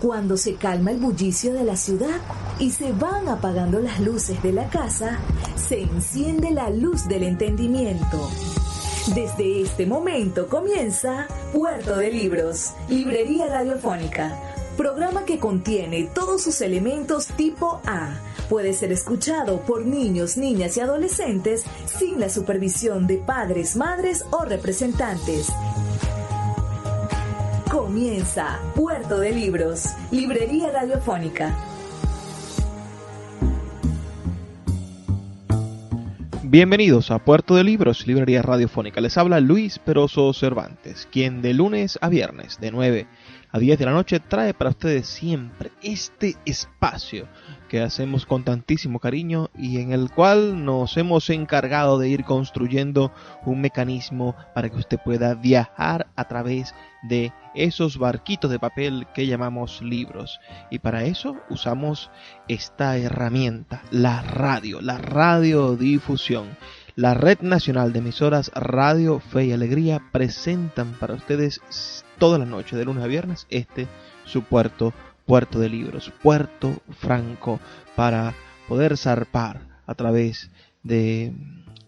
Cuando se calma el bullicio de la ciudad y se van apagando las luces de la casa, se enciende la luz del entendimiento. Desde este momento comienza Puerto de Libros, librería radiofónica, programa que contiene todos sus elementos tipo A. Puede ser escuchado por niños, niñas y adolescentes sin la supervisión de padres, madres o representantes. Comienza Puerto de Libros, librería radiofónica. Bienvenidos a Puerto de Libros, librería radiofónica. Les habla Luis Peroso Cervantes, quien de lunes a viernes, de 9 a 10 de la noche, trae para ustedes siempre este espacio que hacemos con tantísimo cariño y en el cual nos hemos encargado de ir construyendo un mecanismo para que usted pueda viajar a través de esos barquitos de papel que llamamos libros. Y para eso usamos esta herramienta, la radiodifusión. La Red Nacional de Emisoras Radio Fe y Alegría presentan para ustedes toda la noche, de lunes a viernes, su puerto de libros, Puerto Franco, para poder zarpar a través de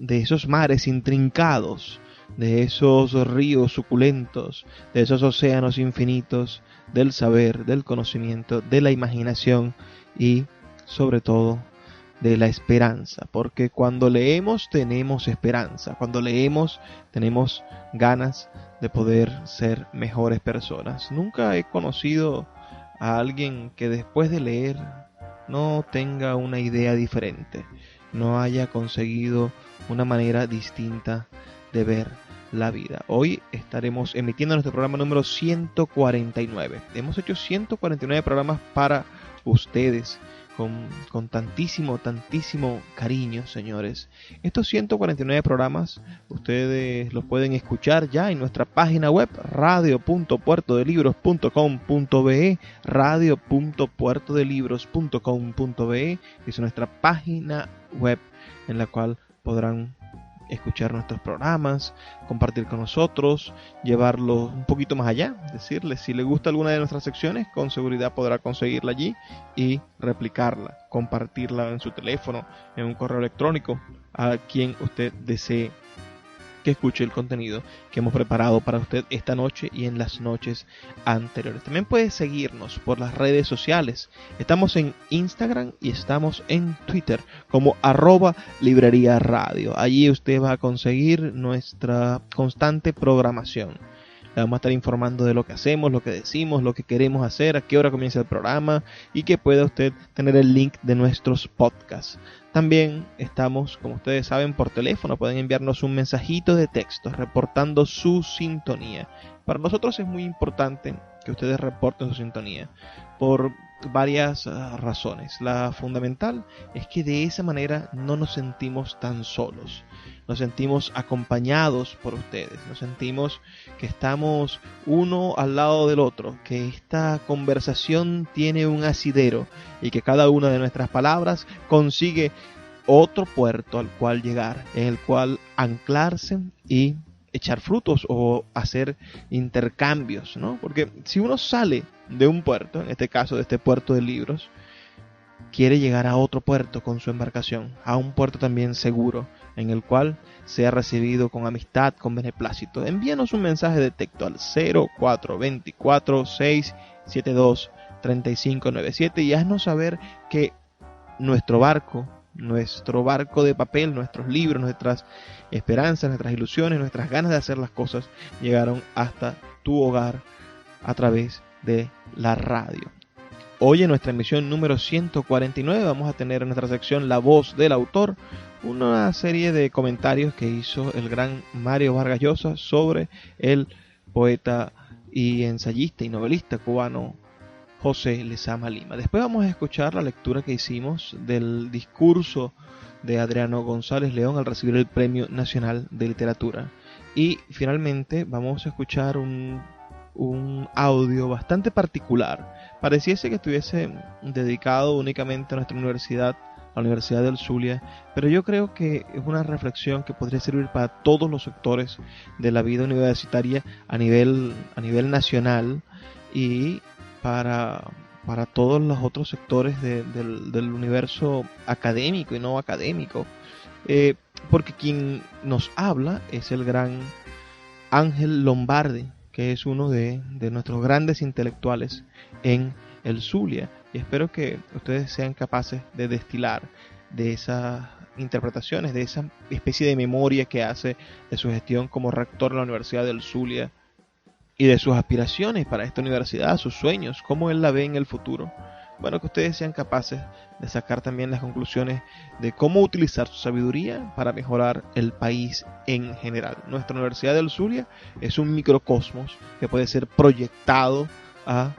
esos mares intrincados, de esos ríos suculentos, de esos océanos infinitos, del saber, del conocimiento, de la imaginación y, sobre todo, de la esperanza, porque cuando leemos tenemos esperanza, cuando leemos tenemos ganas de poder ser mejores personas. Nunca he conocido a alguien que después de leer no tenga una idea diferente, no haya conseguido una manera distinta de ver la vida. Hoy estaremos emitiendo nuestro programa número 149. Hemos hecho 149 programas para ustedes, con tantísimo cariño, señores. Estos 149 programas ustedes los pueden escuchar ya en nuestra página web radio.puertodelibros.com.be, radio.puertodelibros.com.be. Es nuestra página web en la cual podrán escuchar nuestros programas, compartir con nosotros, llevarlo un poquito más allá, decirles si le gusta alguna de nuestras secciones, con seguridad podrá conseguirla allí y replicarla, compartirla en su teléfono, en un correo electrónico, a quien usted desee que escuche el contenido que hemos preparado para usted esta noche y en las noches anteriores. También puede seguirnos por las redes sociales. Estamos en Instagram y estamos en Twitter como @librería radio. Allí usted va a conseguir nuestra constante programación. Le vamos a estar informando de lo que hacemos, lo que decimos, lo que queremos hacer, a qué hora comienza el programa y que pueda usted tener el link de nuestros podcasts. También estamos, como ustedes saben, por teléfono. Pueden enviarnos un mensajito de texto reportando su sintonía. Para nosotros es muy importante que ustedes reporten su sintonía por varias razones. La fundamental es que de esa manera no nos sentimos tan solos. Nos sentimos acompañados por ustedes. Nos sentimos que estamos uno al lado del otro, que esta conversación tiene un asidero y que cada una de nuestras palabras consigue otro puerto al cual llegar, en el cual anclarse y echar frutos o hacer intercambios, ¿no? Porque si uno sale de un puerto, en este caso de este puerto de libros, quiere llegar a otro puerto con su embarcación, a un puerto también seguro, en el cual sea recibido con amistad, con beneplácito. Envíanos un mensaje de texto al 0424-672-3597 y haznos saber que nuestro barco de papel, nuestros libros, nuestras esperanzas, nuestras ilusiones, nuestras ganas de hacer las cosas llegaron hasta tu hogar a través de la radio. Hoy en nuestra emisión número 149 vamos a tener en nuestra sección La Voz del Autor una serie de comentarios que hizo el gran Mario Vargas Llosa sobre el poeta y ensayista y novelista cubano José Lezama Lima. Después vamos a escuchar la lectura que hicimos del discurso de Adriano González León al recibir el Premio Nacional de Literatura. Y finalmente vamos a escuchar un audio bastante particular. Pareciese que estuviese dedicado únicamente a nuestra universidad, la Universidad del Zulia, pero yo creo que es una reflexión que podría servir para todos los sectores de la vida universitaria a nivel nacional y para para todos los otros sectores del universo académico y no académico. Porque quien nos habla es el gran Ángel Lombardi, que es uno de nuestros grandes intelectuales en el Zulia. Y espero que ustedes sean capaces de destilar de esas interpretaciones, de esa especie de memoria que hace de su gestión como rector de la Universidad del Zulia y de sus aspiraciones para esta universidad, sus sueños, cómo él la ve en el futuro. Bueno, que ustedes sean capaces de sacar también las conclusiones de cómo utilizar su sabiduría para mejorar el país en general. Nuestra Universidad del Zulia es un microcosmos que puede ser proyectado a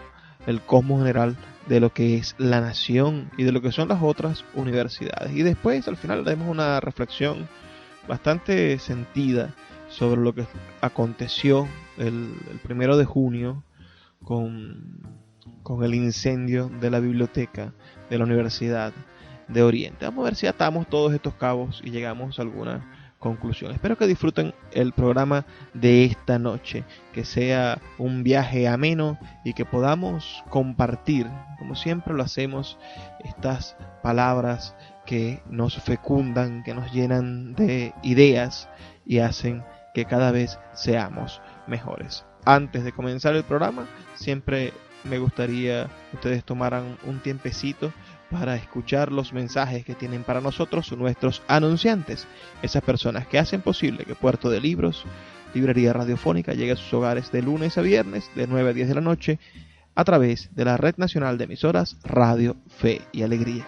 el cosmos general de lo que es la nación y de lo que son las otras universidades. Y después, al final, haremos una reflexión bastante sentida sobre lo que aconteció el 1 de junio con el incendio de la biblioteca de la Universidad de Oriente. Vamos a ver si atamos todos estos cabos y llegamos a alguna conclusión. Espero que disfruten el programa de esta noche, que sea un viaje ameno y que podamos compartir, como siempre lo hacemos, estas palabras que nos fecundan, que nos llenan de ideas y hacen que cada vez seamos mejores. Antes de comenzar el programa, siempre me gustaría que ustedes tomaran un tiempecito para escuchar los mensajes que tienen para nosotros nuestros anunciantes, esas personas que hacen posible que Puerto de Libros, librería radiofónica, llegue a sus hogares de lunes a viernes de 9 a 10 de la noche a través de la Red Nacional de Emisoras Radio Fe y Alegría.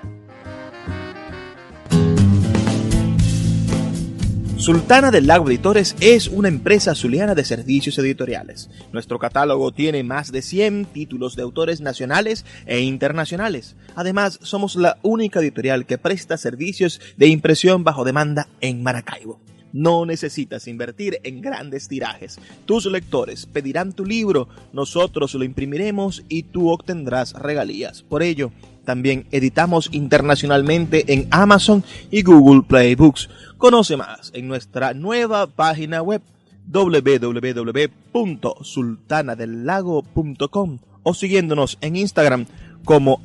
Sultana del Lago Editores es una empresa zuliana de servicios editoriales. Nuestro catálogo tiene más de 100 títulos de autores nacionales e internacionales. Además, somos la única editorial que presta servicios de impresión bajo demanda en Maracaibo. No necesitas invertir en grandes tirajes. Tus lectores pedirán tu libro, nosotros lo imprimiremos y tú obtendrás regalías. Por ello, también editamos internacionalmente en Amazon y Google Play Books. Conoce más en nuestra nueva página web www.sultanadelago.com o siguiéndonos en Instagram como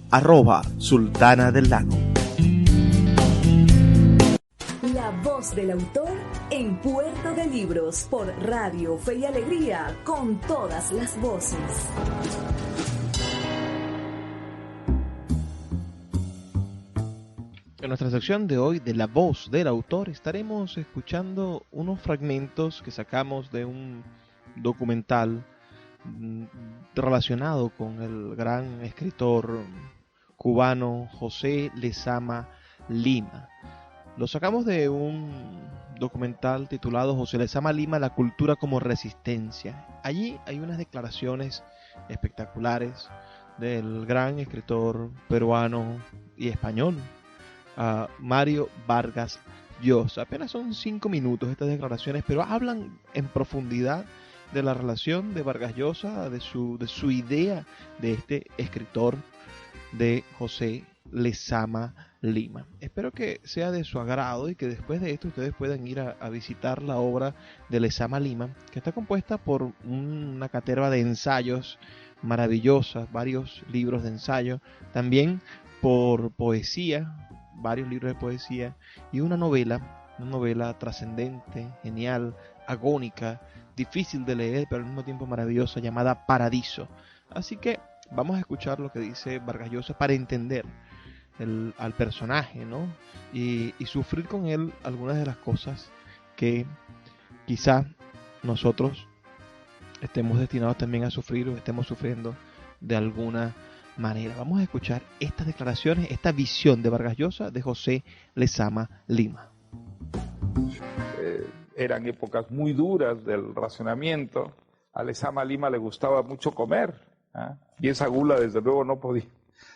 @sultanadelago. La voz del autor en Puerto de Libros por Radio Fe y Alegría con todas las voces. En nuestra sección de hoy de La voz del autor estaremos escuchando unos fragmentos que sacamos de un documental relacionado con el gran escritor cubano José Lezama Lima. Lo sacamos de un documental titulado José Lezama Lima, la cultura como resistencia. Allí hay unas declaraciones espectaculares del gran escritor peruano y español, Mario Vargas Llosa. Apenas son 5 minutos estas declaraciones, pero hablan en profundidad de la relación de Vargas Llosa, de su idea de este escritor de José Lezama Lima. Espero que sea de su agrado y que después de esto ustedes puedan ir a visitar la obra de Lezama Lima, que está compuesta por una caterva de ensayos maravillosas, varios libros de ensayo, también por poesía, varios libros de poesía y una novela trascendente, genial, agónica, difícil de leer, pero al mismo tiempo maravillosa, llamada Paradiso. Así que vamos a escuchar lo que dice Vargas Llosa para entender al personaje, ¿no? Y sufrir con él algunas de las cosas que quizá nosotros estemos destinados también a sufrir o estemos sufriendo de alguna manera. Vamos a escuchar estas declaraciones, esta visión de Vargas Llosa de José Lezama Lima. Eran épocas muy duras del racionamiento. A Lezama Lima le gustaba mucho comer, y esa gula desde luego no podía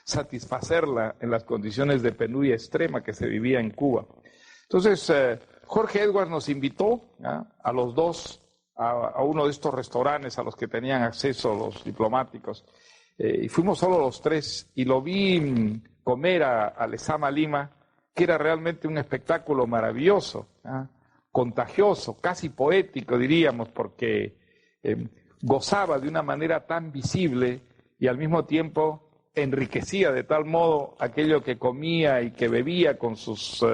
satisfacerla en las condiciones de penuria extrema que se vivía en Cuba. Entonces Jorge Edwards nos invitó a los dos a uno de estos restaurantes a los que tenían acceso los diplomáticos, y fuimos solo los tres y lo vi comer a Lezama Lima, que era realmente un espectáculo maravilloso, contagioso, casi poético diríamos, porque gozaba de una manera tan visible y al mismo tiempo enriquecía de tal modo aquello que comía y que bebía con sus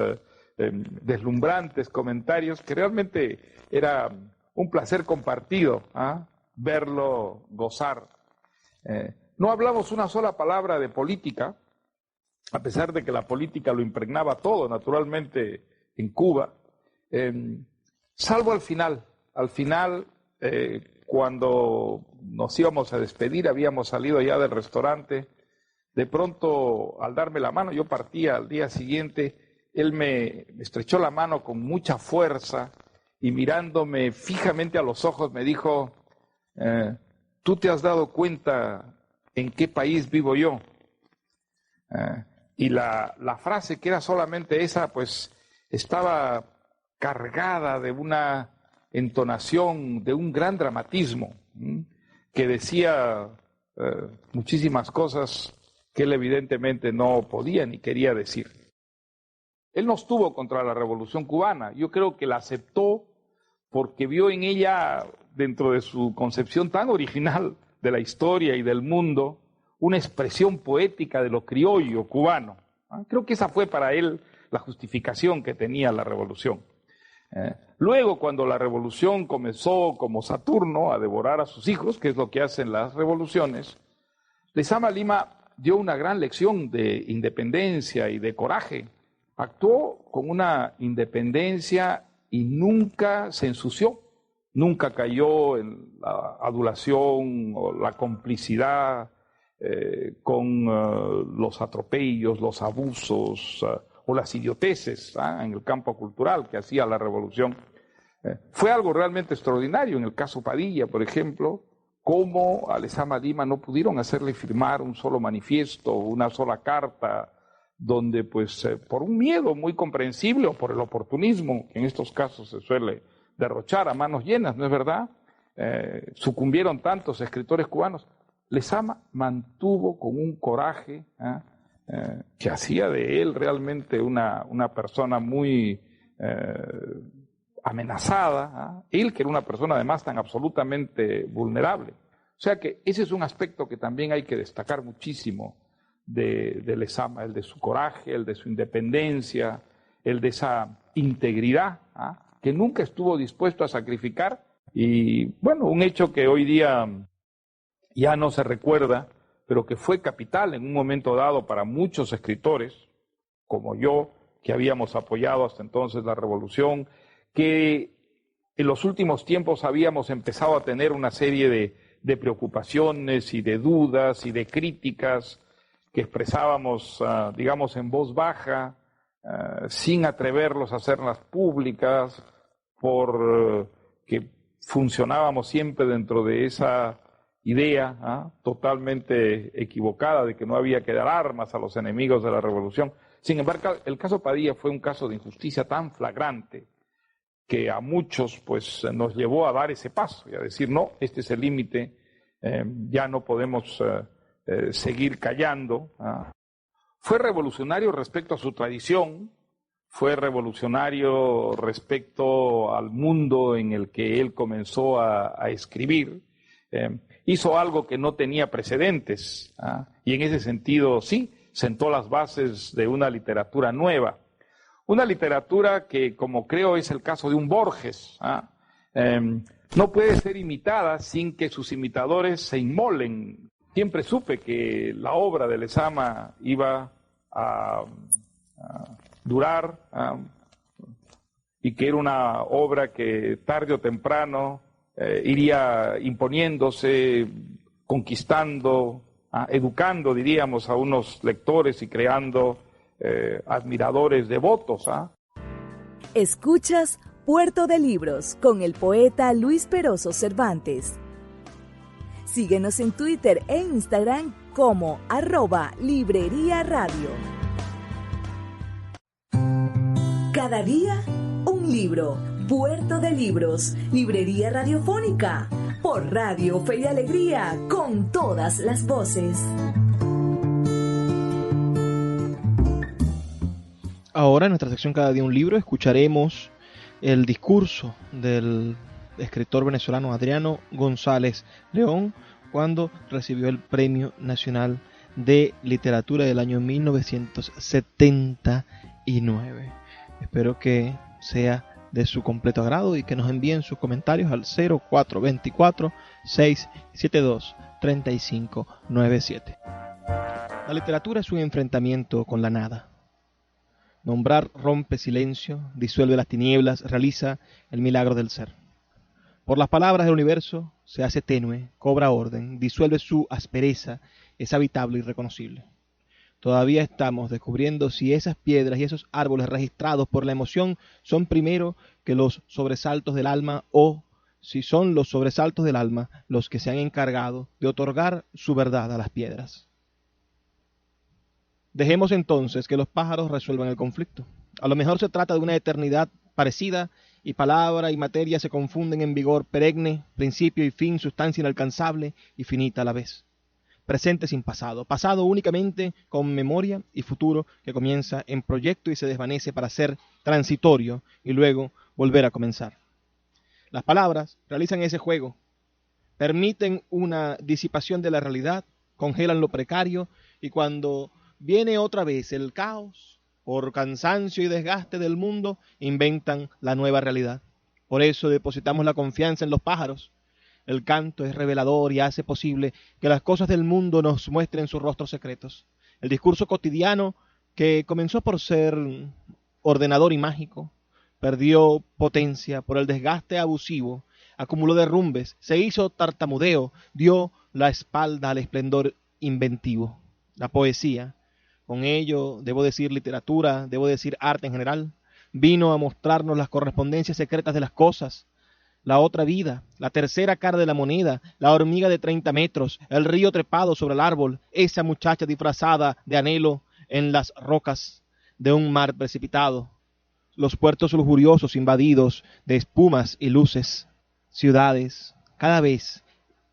deslumbrantes comentarios, que realmente era un placer compartido, verlo gozar. No hablamos una sola palabra de política, a pesar de que la política lo impregnaba todo, naturalmente, en Cuba, salvo al final. Al final, cuando nos íbamos a despedir, habíamos salido ya del restaurante, de pronto, al darme la mano, yo partía al día siguiente, él me estrechó la mano con mucha fuerza y mirándome fijamente a los ojos me dijo, ¿tú te has dado cuenta en qué país vivo yo? Y la frase, que era solamente esa, pues estaba cargada de una entonación, de un gran dramatismo, que decía muchísimas cosas que él evidentemente no podía ni quería decir. Él no estuvo contra la Revolución Cubana, yo creo que la aceptó porque vio en ella, dentro de su concepción tan original de la historia y del mundo, una expresión poética de lo criollo cubano. Creo que esa fue para él la justificación que tenía la revolución. Luego, cuando la revolución comenzó como Saturno a devorar a sus hijos, que es lo que hacen las revoluciones, Lezama Lima dio una gran lección de independencia y de coraje. Actuó con una independencia y nunca se ensució, nunca cayó en la adulación o la complicidad con los atropellos, los abusos o las idioteces en el campo cultural que hacía la revolución. Fue algo realmente extraordinario. En el caso Padilla, por ejemplo, cómo a Lezama Lima no pudieron hacerle firmar un solo manifiesto, una sola carta, donde pues por un miedo muy comprensible o por el oportunismo, que en estos casos se suele derrochar a manos llenas, ¿no es verdad? Sucumbieron tantos escritores cubanos. Lezama mantuvo con un coraje que hacía de él realmente una persona muy amenazada, él que era una persona además tan absolutamente vulnerable. O sea que ese es un aspecto que también hay que destacar muchísimo de Lezama, el de su coraje, el de su independencia, el de esa integridad que nunca estuvo dispuesto a sacrificar. Y bueno, un hecho que hoy día ya no se recuerda, pero que fue capital en un momento dado para muchos escritores, como yo, que habíamos apoyado hasta entonces la revolución, que en los últimos tiempos habíamos empezado a tener una serie de preocupaciones y de dudas y de críticas que expresábamos, digamos, en voz baja, sin atreverlos a hacerlas públicas, porque funcionábamos siempre dentro de esa idea totalmente equivocada de que no había que dar armas a los enemigos de la revolución. Sin embargo, el caso Padilla fue un caso de injusticia tan flagrante que a muchos pues nos llevó a dar ese paso y a decir, no, este es el límite, ya no podemos seguir callando. Fue revolucionario respecto a su tradición, fue revolucionario respecto al mundo en el que él comenzó a escribir. Hizo algo que no tenía precedentes, y en ese sentido sí, sentó las bases de una literatura nueva. Una literatura que, como creo es el caso de un Borges, no puede ser imitada sin que sus imitadores se inmolen. Siempre supe que la obra de Lezama iba a durar y que era una obra que tarde o temprano iría imponiéndose, conquistando, educando, diríamos, a unos lectores y creando admiradores devotos. Escuchas Puerto de Libros con el poeta Luis Peroso Cervantes. Síguenos en Twitter e Instagram como @Librería Radio. Cada día un libro. Puerto de Libros, Librería Radiofónica, por Radio Fe y Alegría, con todas las voces. Ahora, en nuestra sección Cada día un libro, escucharemos el discurso del escritor venezolano Adriano González León cuando recibió el Premio Nacional de Literatura del año 1979. Espero que sea de su completo agrado y que nos envíen sus comentarios al 0424-672-3597. La literatura es un enfrentamiento con la nada. Nombrar rompe silencio, disuelve las tinieblas, realiza el milagro del ser. Por las palabras del universo se hace tenue, cobra orden, disuelve su aspereza, es habitable y reconocible. Todavía estamos descubriendo si esas piedras y esos árboles registrados por la emoción son primero que los sobresaltos del alma o si son los sobresaltos del alma los que se han encargado de otorgar su verdad a las piedras. Dejemos entonces que los pájaros resuelvan el conflicto. A lo mejor se trata de una eternidad parecida y palabra y materia se confunden en vigor perenne, principio y fin, sustancia inalcanzable y finita a la vez. Presente sin pasado, pasado únicamente con memoria y futuro que comienza en proyecto y se desvanece para ser transitorio y luego volver a comenzar. Las palabras realizan ese juego, permiten una disipación de la realidad, congelan lo precario y cuando viene otra vez el caos, por cansancio y desgaste del mundo, inventan la nueva realidad. Por eso depositamos la confianza en los pájaros. El canto es revelador y hace posible que las cosas del mundo nos muestren sus rostros secretos. El discurso cotidiano, que comenzó por ser ordenador y mágico, perdió potencia por el desgaste abusivo, acumuló derrumbes, se hizo tartamudeo, dio la espalda al esplendor inventivo. La poesía, con ello debo decir literatura, debo decir arte en general, vino a mostrarnos las correspondencias secretas de las cosas, la otra vida, la tercera cara de la moneda, la hormiga de 30 metros, el río trepado sobre el árbol, esa muchacha disfrazada de anhelo en las rocas de un mar precipitado, los puertos lujuriosos invadidos de espumas y luces, ciudades cada vez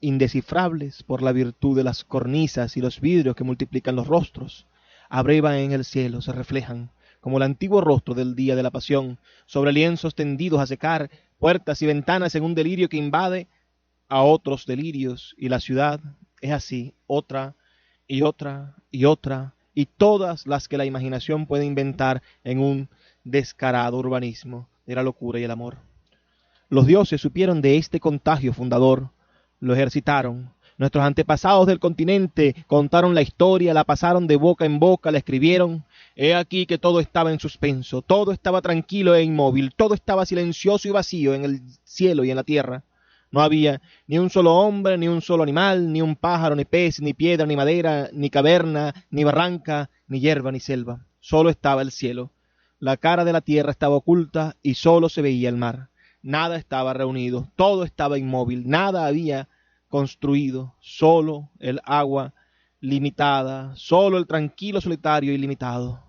indescifrables por la virtud de las cornisas y los vidrios que multiplican los rostros, a breva en el cielo se reflejan, como el antiguo rostro del día de la pasión, sobre lienzos tendidos a secar, puertas y ventanas en un delirio que invade a otros delirios, y la ciudad es así, otra y otra y otra, y todas las que la imaginación puede inventar en un descarado urbanismo de la locura y el amor. Los dioses supieron de este contagio fundador, lo ejercitaron. Nuestros antepasados del continente contaron la historia, la pasaron de boca en boca, la escribieron. He aquí que todo estaba en suspenso, todo estaba tranquilo e inmóvil, todo estaba silencioso y vacío en el cielo y en la tierra. No había ni un solo hombre, ni un solo animal, ni un pájaro, ni pez, ni piedra, ni madera, ni caverna, ni barranca, ni hierba, ni selva. Solo estaba el cielo. La cara de la tierra estaba oculta y solo se veía el mar. Nada estaba reunido, todo estaba inmóvil, nada había construido, solo el agua limitada, solo el tranquilo solitario ilimitado.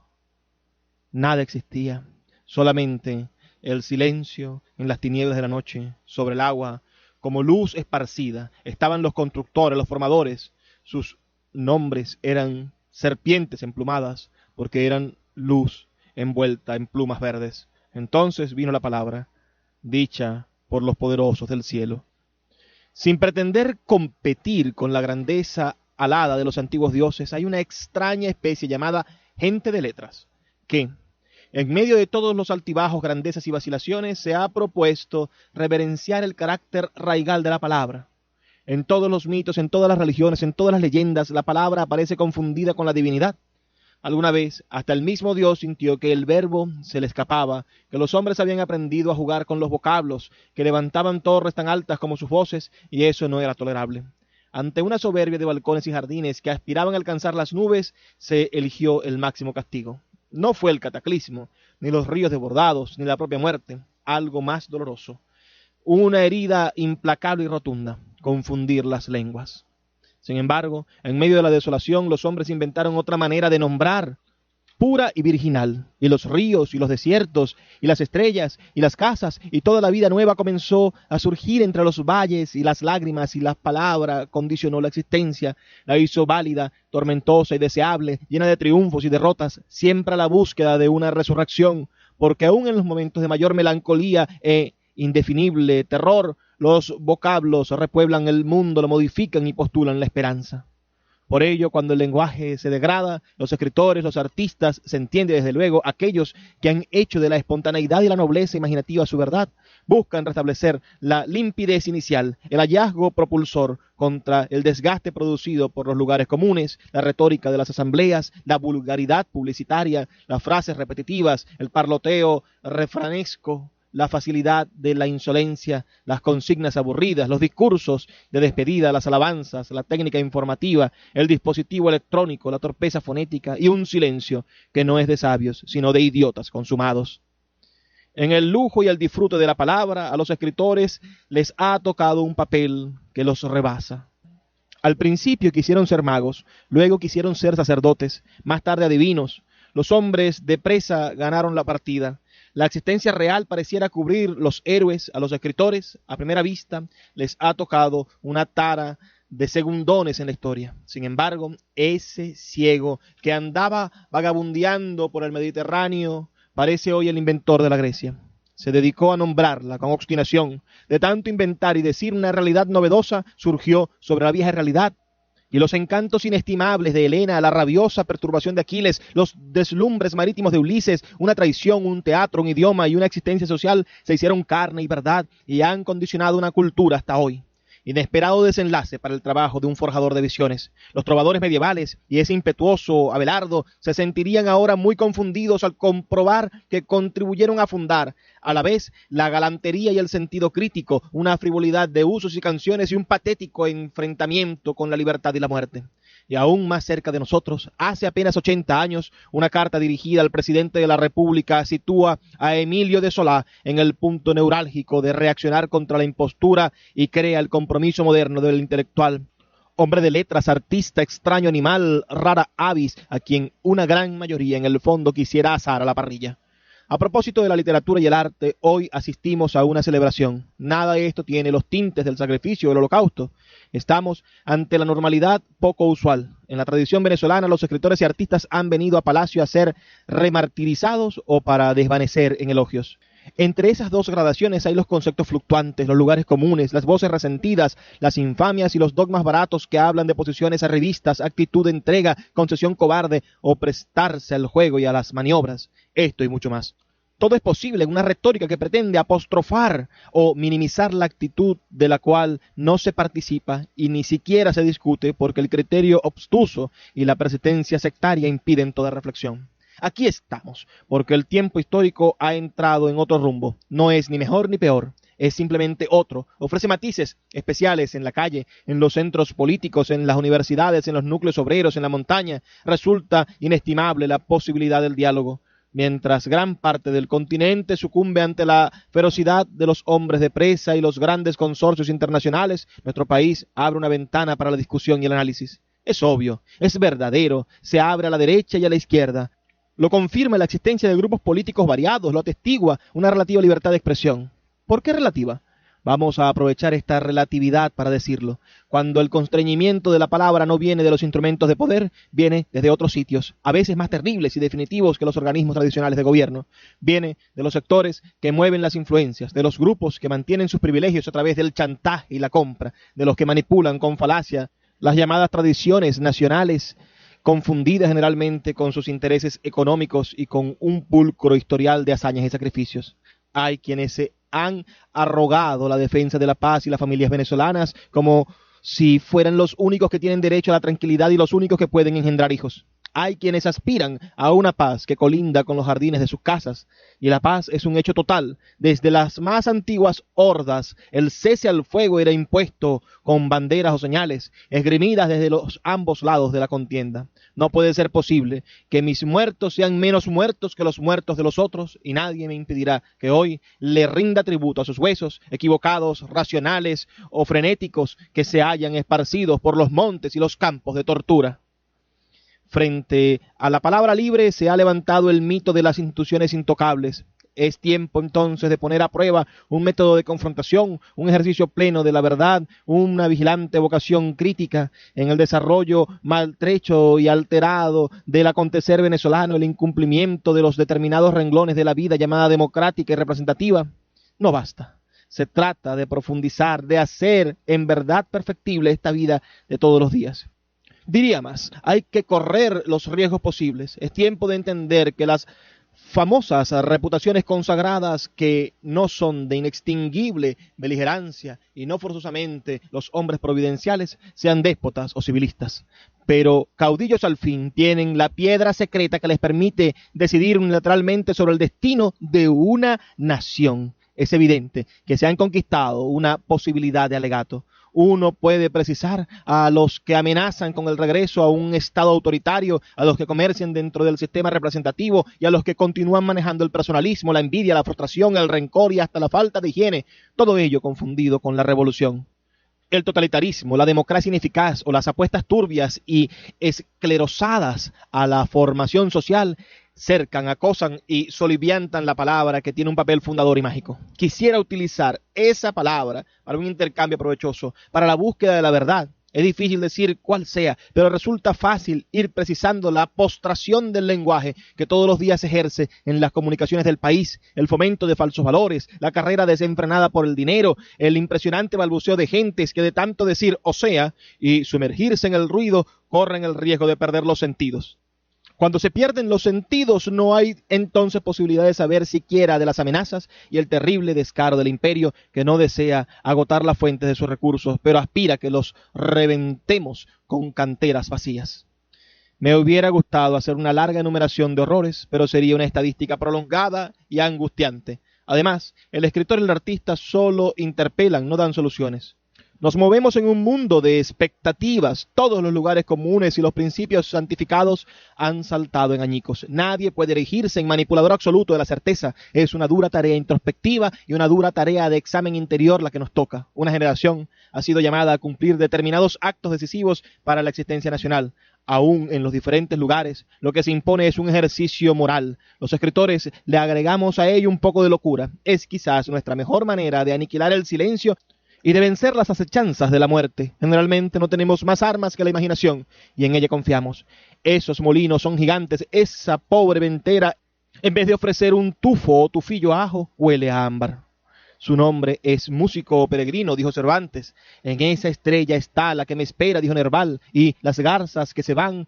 Nada existía, solamente el silencio en las tinieblas de la noche, sobre el agua, como luz esparcida. Estaban los constructores, los formadores, sus nombres eran serpientes emplumadas, porque eran luz envuelta en plumas verdes. Entonces vino la palabra, dicha por los poderosos del cielo. Sin pretender competir con la grandeza alada de los antiguos dioses, hay una extraña especie llamada gente de letras, que, en medio de todos los altibajos, grandezas y vacilaciones, se ha propuesto reverenciar el carácter raigal de la palabra. En todos los mitos, en todas las religiones, en todas las leyendas, la palabra aparece confundida con la divinidad. Alguna vez, hasta el mismo Dios sintió que el verbo se le escapaba, que los hombres habían aprendido a jugar con los vocablos, que levantaban torres tan altas como sus voces, y eso no era tolerable. Ante una soberbia de balcones y jardines que aspiraban a alcanzar las nubes, se eligió el máximo castigo. No fue el cataclismo, ni los ríos desbordados, ni la propia muerte, algo más doloroso. Una herida implacable y rotunda, confundir las lenguas. Sin embargo, en medio de la desolación, los hombres inventaron otra manera de nombrar, pura y virginal, y los ríos, y los desiertos, y las estrellas, y las casas, y toda la vida nueva comenzó a surgir entre los valles, y las lágrimas, y la palabra condicionó la existencia, la hizo válida, tormentosa y deseable, llena de triunfos y derrotas, siempre a la búsqueda de una resurrección, porque aún en los momentos de mayor melancolía e indefinible terror, los vocablos repueblan el mundo, lo modifican y postulan la esperanza. Por ello, cuando el lenguaje se degrada, los escritores, los artistas, se entiende desde luego aquellos que han hecho de la espontaneidad y la nobleza imaginativa su verdad, buscan restablecer la limpidez inicial, el hallazgo propulsor contra el desgaste producido por los lugares comunes, la retórica de las asambleas, la vulgaridad publicitaria, las frases repetitivas, el parloteo refranesco, la facilidad de la insolencia, las consignas aburridas, los discursos de despedida, las alabanzas, la técnica informativa, el dispositivo electrónico, la torpeza fonética y un silencio que no es de sabios, sino de idiotas consumados. En el lujo y el disfrute de la palabra, a los escritores les ha tocado un papel que los rebasa. Al principio quisieron ser magos, luego quisieron ser sacerdotes, más tarde adivinos. Los hombres de presa ganaron la partida. La existencia real pareciera cubrir los héroes. A los escritores, a primera vista, les ha tocado una tara de segundones en la historia. Sin embargo, ese ciego que andaba vagabundeando por el Mediterráneo parece hoy el inventor de la Grecia. Se dedicó a nombrarla con obstinación. De tanto inventar y decir una realidad novedosa, surgió sobre la vieja realidad. Y los encantos inestimables de Helena, la rabiosa perturbación de Aquiles, los deslumbres marítimos de Ulises, una traición, un teatro, un idioma y una existencia social se hicieron carne y verdad y han condicionado una cultura hasta hoy. Inesperado desenlace para el trabajo de un forjador de visiones. Los trovadores medievales y ese impetuoso Abelardo se sentirían ahora muy confundidos al comprobar que contribuyeron a fundar a la vez la galantería y el sentido crítico, una frivolidad de usos y canciones y un patético enfrentamiento con la libertad y la muerte. Y aún más cerca de nosotros, hace apenas 80 años, una carta dirigida al presidente de la República sitúa a Emilio de Solá en el punto neurálgico de reaccionar contra la impostura y crea el compromiso moderno del intelectual. Hombre de letras, artista, extraño animal, rara avis, a quien una gran mayoría en el fondo quisiera asar a la parrilla. A propósito de la literatura y el arte, hoy asistimos a una celebración. Nada de esto tiene los tintes del sacrificio o del holocausto. Estamos ante la normalidad poco usual. En la tradición venezolana, los escritores y artistas han venido a Palacio a ser remartirizados o para desvanecer en elogios. Entre esas dos gradaciones hay los conceptos fluctuantes, los lugares comunes, las voces resentidas, las infamias y los dogmas baratos que hablan de posiciones arribistas, actitud de entrega, concesión cobarde o prestarse al juego y a las maniobras. Esto y mucho más. Todo es posible en una retórica que pretende apostrofar o minimizar la actitud de la cual no se participa y ni siquiera se discute porque el criterio obstuso y la persistencia sectaria impiden toda reflexión. Aquí estamos, porque el tiempo histórico ha entrado en otro rumbo. No es ni mejor ni peor, es simplemente otro. Ofrece matices especiales en la calle, en los centros políticos, en las universidades, en los núcleos obreros, en la montaña. Resulta inestimable la posibilidad del diálogo. Mientras gran parte del continente sucumbe ante la ferocidad de los hombres de presa y los grandes consorcios internacionales, nuestro país abre una ventana para la discusión y el análisis. Es obvio, es verdadero, se abre a la derecha y a la izquierda. Lo confirma la existencia de grupos políticos variados, lo atestigua una relativa libertad de expresión. ¿Por qué relativa? Vamos a aprovechar esta relatividad para decirlo. Cuando el constreñimiento de la palabra no viene de los instrumentos de poder, viene desde otros sitios, a veces más terribles y definitivos que los organismos tradicionales de gobierno. Viene de los sectores que mueven las influencias, de los grupos que mantienen sus privilegios a través del chantaje y la compra, de los que manipulan con falacia las llamadas tradiciones nacionales, confundidas generalmente con sus intereses económicos y con un pulcro historial de hazañas y sacrificios. Hay quienes se han arrogado la defensa de la paz y las familias venezolanas como si fueran los únicos que tienen derecho a la tranquilidad y los únicos que pueden engendrar hijos. Hay quienes aspiran a una paz que colinda con los jardines de sus casas, y la paz es un hecho total. Desde las más antiguas hordas, el cese al fuego era impuesto con banderas o señales, esgrimidas desde los ambos lados de la contienda. No puede ser posible que mis muertos sean menos muertos que los muertos de los otros, y nadie me impedirá que hoy le rinda tributo a sus huesos, equivocados, racionales o frenéticos, que se hallan esparcidos por los montes y los campos de tortura. Frente a la palabra libre se ha levantado el mito de las instituciones intocables. Es tiempo entonces de poner a prueba un método de confrontación, un ejercicio pleno de la verdad, una vigilante vocación crítica en el desarrollo maltrecho y alterado del acontecer venezolano, el incumplimiento de los determinados renglones de la vida llamada democrática y representativa. No basta. Se trata de profundizar, de hacer en verdad perfectible esta vida de todos los días. Diría más, hay que correr los riesgos posibles. Es tiempo de entender que las famosas reputaciones consagradas, que no son de inextinguible beligerancia y no forzosamente los hombres providenciales, sean déspotas o civilistas. Pero caudillos al fin tienen la piedra secreta que les permite decidir unilateralmente sobre el destino de una nación. Es evidente que se han conquistado una posibilidad de alegato. Uno puede precisar a los que amenazan con el regreso a un Estado autoritario, a los que comercian dentro del sistema representativo y a los que continúan manejando el personalismo, la envidia, la frustración, el rencor y hasta la falta de higiene, todo ello confundido con la revolución. El totalitarismo, la democracia ineficaz o las apuestas turbias y esclerosadas a la formación social cercan, acosan y soliviantan la palabra que tiene un papel fundador y mágico. Quisiera utilizar esa palabra para un intercambio provechoso, para la búsqueda de la verdad. Es difícil decir cuál sea, pero resulta fácil ir precisando la postración del lenguaje que todos los días ejerce en las comunicaciones del país, el fomento de falsos valores, la carrera desenfrenada por el dinero, el impresionante balbuceo de gentes que de tanto decir o sea y sumergirse en el ruido corren el riesgo de perder los sentidos. Cuando se pierden los sentidos, no hay entonces posibilidad de saber siquiera de las amenazas y el terrible descaro del imperio que no desea agotar las fuentes de sus recursos, pero aspira a que los reventemos con canteras vacías. Me hubiera gustado hacer una larga enumeración de horrores, pero sería una estadística prolongada y angustiante. Además, el escritor y el artista solo interpelan, no dan soluciones. Nos movemos en un mundo de expectativas. Todos los lugares comunes y los principios santificados han saltado en añicos. Nadie puede erigirse en manipulador absoluto de la certeza. Es una dura tarea introspectiva y una dura tarea de examen interior la que nos toca. Una generación ha sido llamada a cumplir determinados actos decisivos para la existencia nacional. Aún en los diferentes lugares, lo que se impone es un ejercicio moral. Los escritores le agregamos a ello un poco de locura. Es quizás nuestra mejor manera de aniquilar el silencio y de vencer las acechanzas de la muerte. Generalmente no tenemos más armas que la imaginación, y en ella confiamos. Esos molinos son gigantes, esa pobre ventera, en vez de ofrecer un tufo o tufillo a ajo, huele a ámbar. Su nombre es músico peregrino, dijo Cervantes. En esa estrella está la que me espera, dijo Nerval. Y las garzas que se van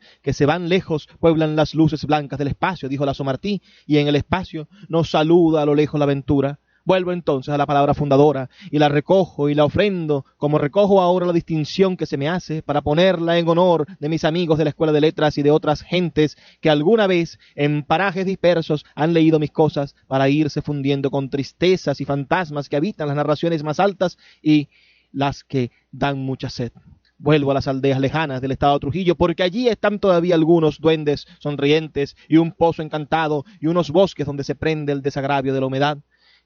lejos, pueblan las luces blancas del espacio, dijo Lasomartí. Y en el espacio nos saluda a lo lejos la aventura. Vuelvo entonces a la palabra fundadora y la recojo y la ofrendo, como recojo ahora la distinción que se me hace, para ponerla en honor de mis amigos de la Escuela de Letras y de otras gentes que alguna vez en parajes dispersos han leído mis cosas para irse fundiendo con tristezas y fantasmas que habitan las narraciones más altas y las que dan mucha sed. Vuelvo a las aldeas lejanas del estado Trujillo, porque allí están todavía algunos duendes sonrientes y un pozo encantado y unos bosques donde se prende el desagravio de la humedad.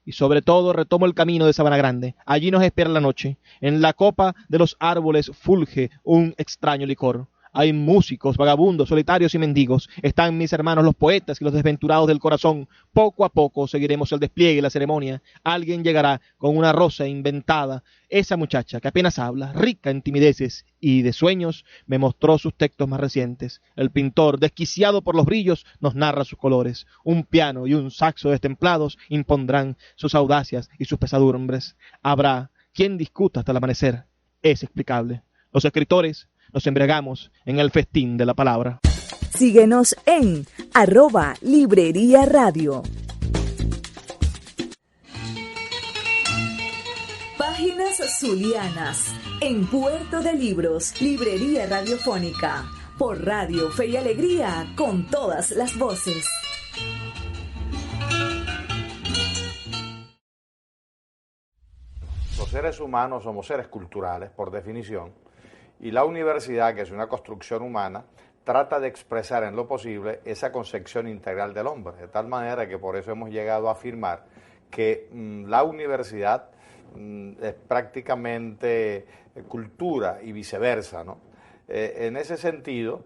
Y sobre todo retomo el camino de Sabana Grande. Allí nos espera la noche. En la copa de los árboles fulge un extraño licor. Hay músicos, vagabundos, solitarios y mendigos. Están mis hermanos los poetas y los desventurados del corazón. Poco a poco seguiremos el despliegue y la ceremonia. Alguien llegará con una rosa inventada. Esa muchacha que apenas habla, rica en timideces y de sueños, me mostró sus textos más recientes. El pintor, desquiciado por los brillos, nos narra sus colores. Un piano y un saxo destemplados impondrán sus audacias y sus pesadumbres. Habrá quien discuta hasta el amanecer. Es explicable. Los escritores nos embriagamos en el festín de la palabra. Síguenos en @Librería Radio. Páginas Zulianas, en Puerto de Libros, Librería Radiofónica, por Radio Fe y Alegría, con todas las voces. Los seres humanos somos seres culturales, por definición, y la universidad, que es una construcción humana, trata de expresar en lo posible esa concepción integral del hombre, de tal manera que por eso hemos llegado a afirmar que la universidad es prácticamente cultura y viceversa, ¿no? En ese sentido,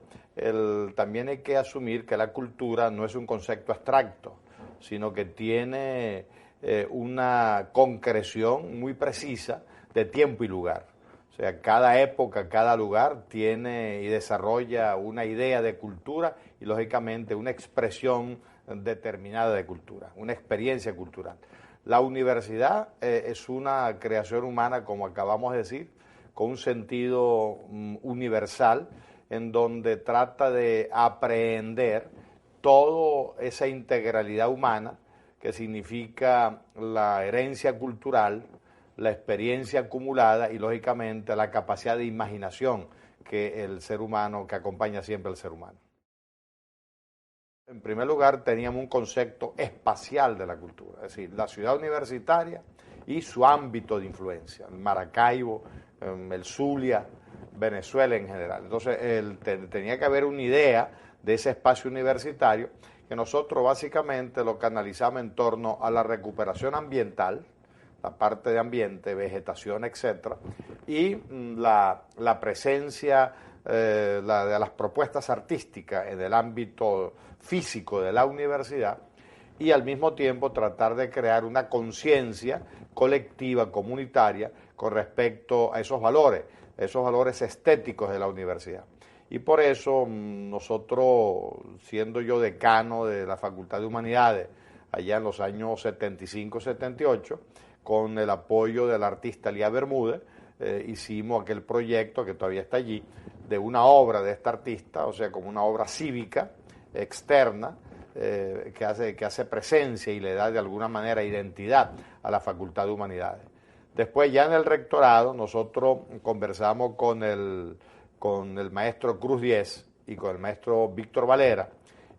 también hay que asumir que la cultura no es un concepto abstracto, sino que tiene una concreción muy precisa de tiempo y lugar. O sea, cada época, cada lugar tiene y desarrolla una idea de cultura y, lógicamente, una expresión determinada de cultura, una experiencia cultural. La universidad es una creación humana, como acabamos de decir, con un sentido universal en donde trata de aprehender toda esa integralidad humana que significa la herencia cultural, la experiencia acumulada y lógicamente la capacidad de imaginación que el ser humano, que acompaña siempre al ser humano. En primer lugar, teníamos un concepto espacial de la cultura, es decir, la ciudad universitaria y su ámbito de influencia, el Maracaibo, el Zulia, Venezuela en general. Entonces, tenía que haber una idea de ese espacio universitario que nosotros básicamente lo canalizamos en torno a la recuperación ambiental, la parte de ambiente, vegetación, etcétera, y la presencia de las propuestas artísticas en el ámbito físico de la universidad y al mismo tiempo tratar de crear una conciencia colectiva, comunitaria, con respecto a esos valores estéticos de la universidad. Y por eso nosotros, siendo yo decano de la Facultad de Humanidades, allá en los años 75-78, con el apoyo del artista Lía Bermúdez, hicimos aquel proyecto que todavía está allí, de una obra de esta artista, o sea, como una obra cívica, externa, que hace presencia y le da de alguna manera identidad a la Facultad de Humanidades. Después ya en el rectorado nosotros conversamos con el maestro Cruz Diez y con el maestro Víctor Valera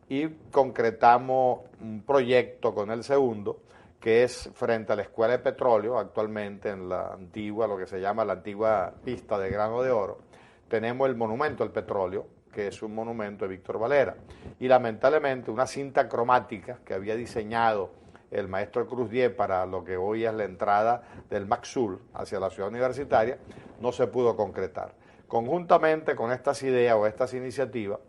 y concretamos un proyecto con el segundo que es frente a la Escuela de Petróleo, actualmente en la antigua, lo que se llama la antigua pista de Grano de Oro. Tenemos el Monumento al Petróleo, que es un monumento de Víctor Valera, y lamentablemente una cinta cromática que había diseñado el maestro Cruz Diez para lo que hoy es la entrada del MACSUL hacia la ciudad universitaria, no se pudo concretar. Conjuntamente con estas ideas o estas iniciativas,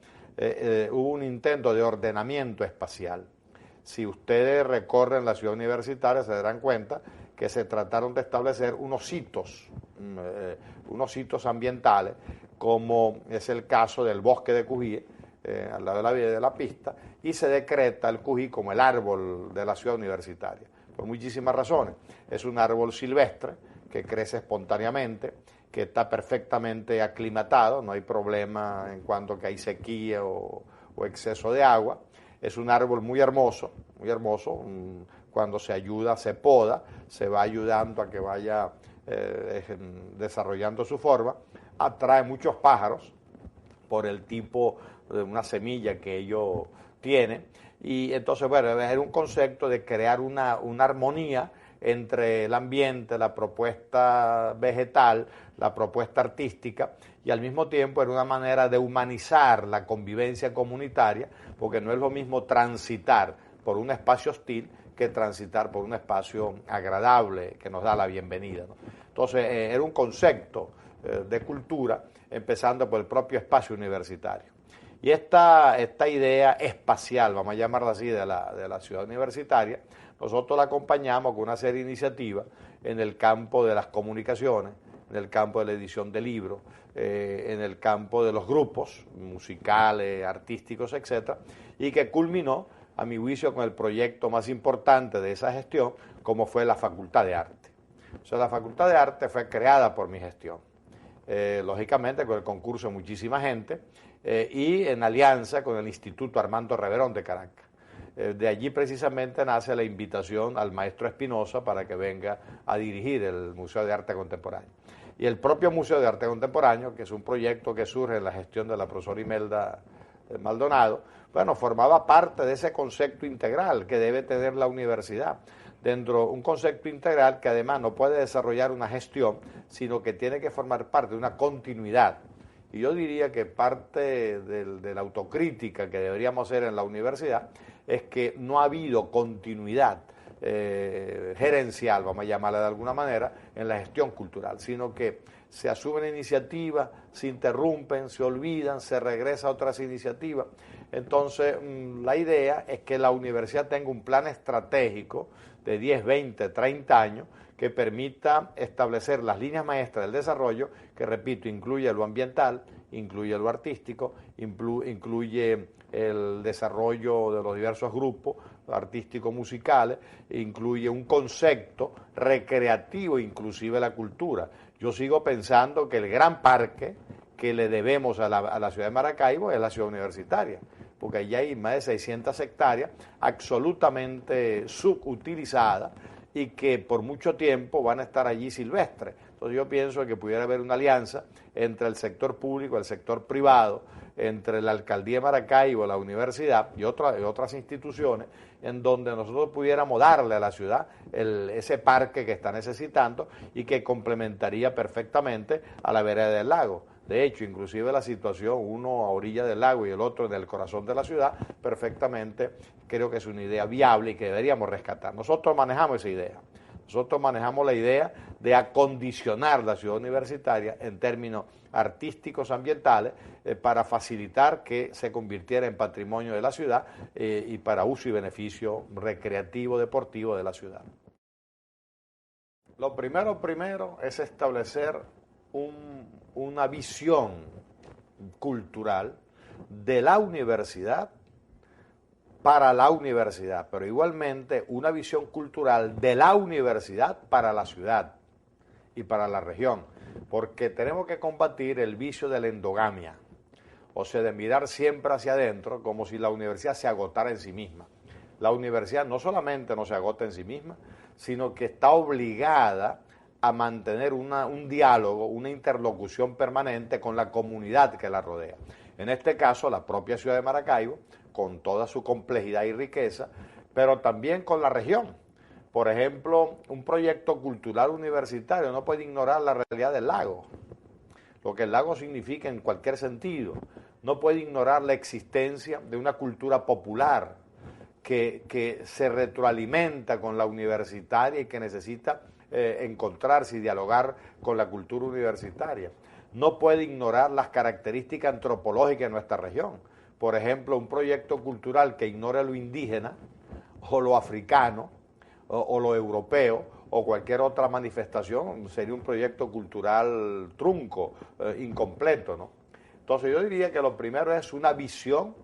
hubo un intento de ordenamiento espacial. Si ustedes recorren la ciudad universitaria se darán cuenta que se trataron de establecer unos hitos ambientales, como es el caso del bosque de Cují, al lado de la pista, y se decreta el Cují como el árbol de la ciudad universitaria, por muchísimas razones. Es un árbol silvestre que crece espontáneamente, que está perfectamente aclimatado, no hay problema en cuanto que hay sequía o exceso de agua. Es un árbol muy hermoso, cuando se poda, se va ayudando a que vaya desarrollando su forma, atrae muchos pájaros por el tipo de una semilla que ellos tienen, y entonces, bueno, era un concepto de crear una armonía entre el ambiente, la propuesta vegetal, la propuesta artística, y al mismo tiempo era una manera de humanizar la convivencia comunitaria, porque no es lo mismo transitar por un espacio hostil que transitar por un espacio agradable que nos da la bienvenida, ¿no? Entonces, era un concepto de cultura, empezando por el propio espacio universitario. Y esta idea espacial, vamos a llamarla así, de la ciudad universitaria, nosotros la acompañamos con una serie de iniciativas en el campo de las comunicaciones, en el campo de la edición de libros, en el campo de los grupos musicales, artísticos, etcétera, y que culminó, a mi juicio, con el proyecto más importante de esa gestión, como fue la Facultad de Arte. O sea, la Facultad de Arte fue creada por mi gestión, lógicamente con el concurso de muchísima gente, y en alianza con el Instituto Armando Reverón de Caracas. De allí precisamente nace la invitación al maestro Espinosa para que venga a dirigir el Museo de Arte Contemporáneo. Y el propio Museo de Arte Contemporáneo, que es un proyecto que surge en la gestión de la profesora Imelda Maldonado, bueno, formaba parte de ese concepto integral que debe tener la universidad. Dentro un concepto integral que además no puede desarrollar una gestión, sino que tiene que formar parte de una continuidad. Y yo diría que parte de la autocrítica que deberíamos hacer en la universidad es que no ha habido continuidad gerencial, vamos a llamarla de alguna manera, en la gestión cultural, sino que se asumen iniciativas, se interrumpen, se olvidan, se regresa a otras iniciativas. Entonces, la idea es que la universidad tenga un plan estratégico de 10, 20, 30 años que permita establecer las líneas maestras del desarrollo, que repito, incluye lo ambiental, incluye lo artístico, incluye el desarrollo de los diversos grupos artísticos musicales, incluye un concepto recreativo, inclusive la cultura. Yo sigo pensando que el gran parque que le debemos a la ciudad de Maracaibo es la ciudad universitaria, porque allí hay más de 600 hectáreas absolutamente subutilizadas y que por mucho tiempo van a estar allí silvestres. Entonces yo pienso que pudiera haber una alianza entre el sector público, el sector privado, entre la alcaldía de Maracaibo, la universidad y otras instituciones, en donde nosotros pudiéramos darle a la ciudad ese parque que está necesitando y que complementaría perfectamente a la vereda del lago. De hecho, inclusive la situación, uno a orilla del lago y el otro en el corazón de la ciudad, perfectamente creo que es una idea viable y que deberíamos rescatar. Nosotros manejamos esa idea. Nosotros manejamos la idea de acondicionar la ciudad universitaria en términos artísticos, ambientales, para facilitar que se convirtiera en patrimonio de la ciudad y para uso y beneficio recreativo, deportivo de la ciudad. Lo primero es establecer una visión cultural de la universidad para la universidad, pero igualmente una visión cultural de la universidad para la ciudad y para la región, porque tenemos que combatir el vicio de la endogamia, o sea, de mirar siempre hacia adentro como si la universidad se agotara en sí misma. La universidad no solamente no se agota en sí misma, sino que está obligada a mantener un diálogo, una interlocución permanente con la comunidad que la rodea. En este caso, la propia ciudad de Maracaibo, con toda su complejidad y riqueza, pero también con la región. Por ejemplo, un proyecto cultural universitario no puede ignorar la realidad del lago, lo que el lago significa en cualquier sentido. No puede ignorar la existencia de una cultura popular que se retroalimenta con la universitaria y que necesita encontrarse y dialogar con la cultura universitaria. No puede ignorar las características antropológicas de nuestra región. Por ejemplo, un proyecto cultural que ignore lo indígena o lo africano o lo europeo o cualquier otra manifestación sería un proyecto cultural trunco, incompleto, ¿no? Entonces yo diría que lo primero es una visión